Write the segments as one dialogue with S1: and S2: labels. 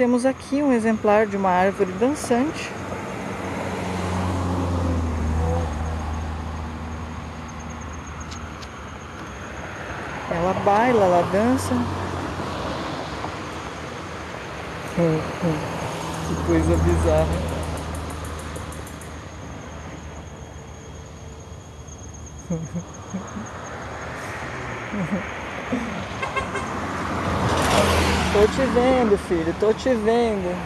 S1: Temos aqui um exemplar de uma árvore dançante. Ela baila, ela dança. Que coisa bizarra. Tô te vendo, filho, tô te vendo.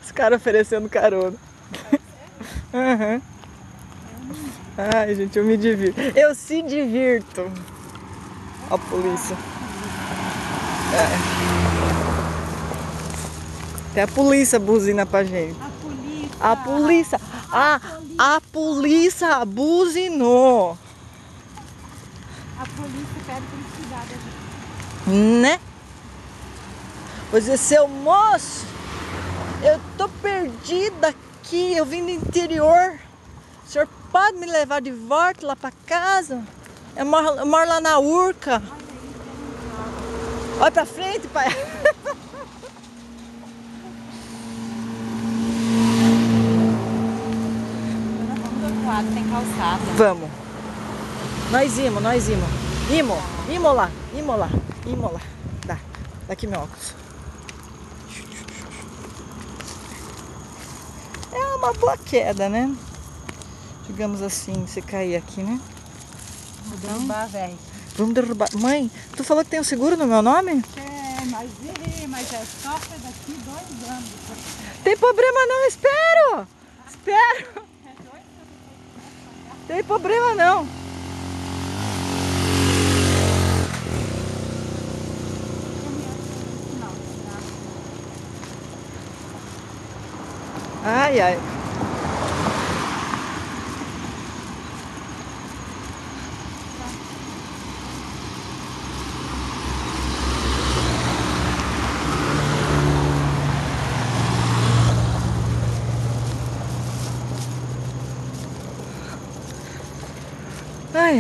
S1: Os caras oferecendo carona. Uhum. Ai, gente, eu me divirto. Eu se divirto. A polícia. Até a polícia buzina pra gente. A polícia. A polícia buzinou.
S2: A polícia pede pra gente cuidar da gente.
S1: Né? Vou dizer, seu moço, eu tô perdida aqui, eu vim do interior. O senhor pode me levar de volta lá pra casa? Eu moro lá na Urca. Olha pra frente, pai.
S2: Vamos do outro lado, tem calçada.
S1: Vamos. Nós imos. Imo lá. Dá aqui meu óculos. É uma boa queda, né? Digamos assim, se cair aqui, né?
S2: Vou derrubar, velho.
S1: Vamos derrubar. Mãe, tu falou que tem um seguro no meu nome?
S2: É, mas é só pra daqui 2 anos.
S1: Tem problema não, espero! Tem problema não. Ai.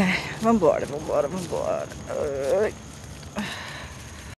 S1: Ai, vambora. Ai.